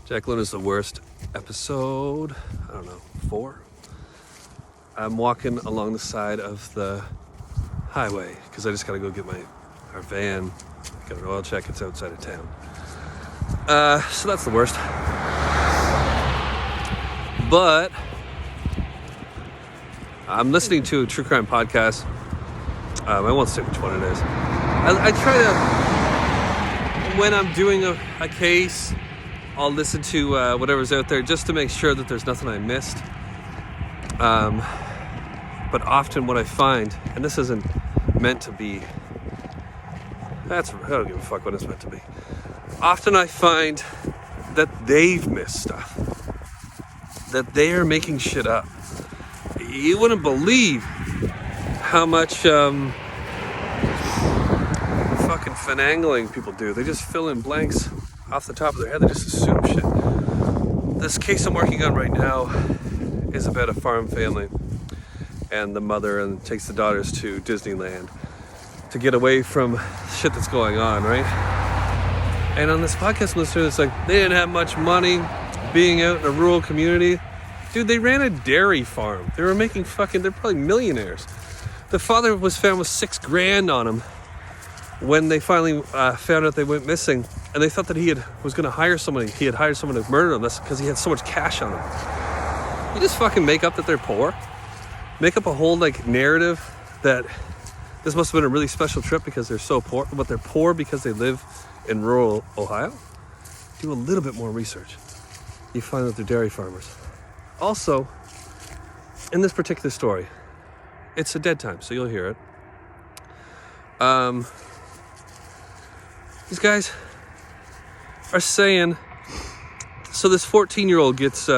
Jacqueline is the worst. Episode, 4. I'm walking along the side of the highway because I just gotta go get our van. I got an oil check. It's outside of town. So that's the worst. But I'm listening to a true crime podcast. I won't say which one it is. I try to, when I'm doing a case, I'll listen to whatever's out there just to make sure that there's nothing I missed. But often what I find, and this isn't meant to be, I don't give a fuck what it's meant to be. Often I find that they've missed stuff. That they are making shit up. You wouldn't believe how much fucking finagling people do. They just fill in blanks off the top of their head. They just assume shit. This case I'm working on right now is about a farm family and the mother takes the daughters to Disneyland to get away from shit that's going on, right? And on this podcast listener, it's like they didn't have much money being out in a rural community. Dude, they ran a dairy farm. They were making they're probably millionaires. The father was found with $6,000 on him when they finally found out they went missing, and they thought that he was going to hire somebody. He had hired someone to murder them. That's because he had so much cash on him. You just fucking make up that they're poor. Make up a whole narrative that this must have been a really special trip because they're so poor, but they're poor because they live in rural Ohio. Do a little bit more research. You find that they're dairy farmers. Also, in this particular story, it's a dead time, so you'll hear it. These guys are saying, so this 14-year-old gets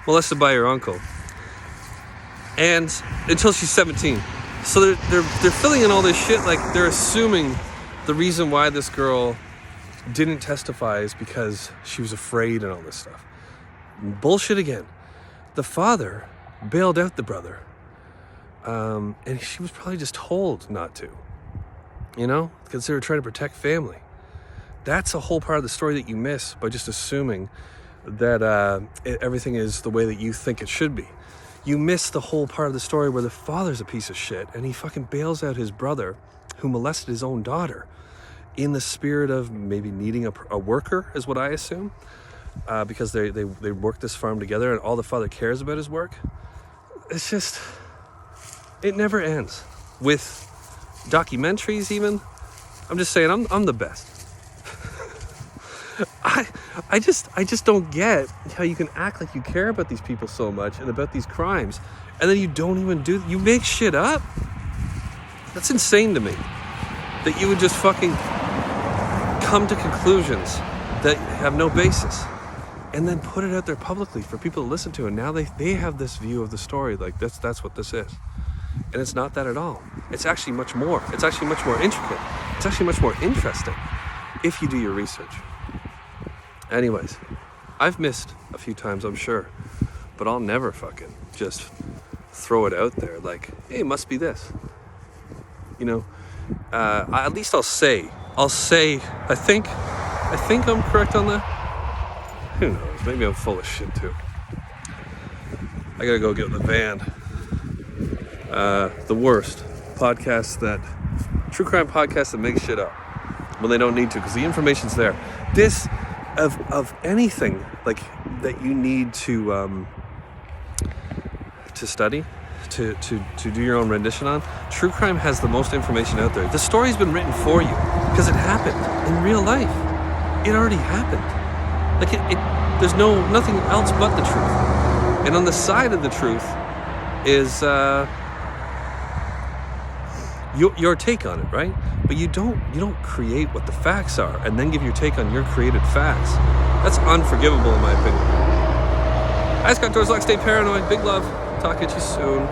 molested by her uncle, and until she's 17. So they're filling in all this shit, they're assuming the reason why this girl didn't testify is because she was afraid and all this stuff. Bullshit again. The father bailed out the brother, and she was probably just told not to, because they were trying to protect family. That's a whole part of the story that you miss by just assuming that everything is the way that you think it should be. You miss the whole part of the story where the father's a piece of shit and he fucking bails out his brother who molested his own daughter in the spirit of maybe needing a worker, is what I assume. Because they work this farm together and all the father cares about his work. It's just, it never ends. With documentaries even, I'm just saying, I'm the best. I just don't get how you can act like you care about these people so much and about these crimes, and then you don't even you make shit up. That's insane to me. That you would just fucking come to conclusions that have no basis and then put it out there publicly for people to listen to, and now they have this view of the story that's what this is. And it's not that at all. It's actually much more. It's actually much more intricate. It's actually much more interesting if you do your research. Anyways, I've missed a few times, I'm sure, but I'll never fucking just throw it out there hey, it must be this. At least I'll say, I think I'm correct on that. Who knows? Maybe I'm full of shit too. I gotta go get the van. The worst podcast true crime podcast that makes shit up when they don't need to, because the information's there. This of anything that you need to study, to do your own rendition on. True crime has the most information out there. The story's been written for you because it happened in real life. It already happened. There's nothing else but the truth. And on the side of the truth is your take on it, right? But you don't create what the facts are and then give your take on your created facts. That's unforgivable in my opinion. I just got George Locke, stay paranoid. Big love. Talk at you soon.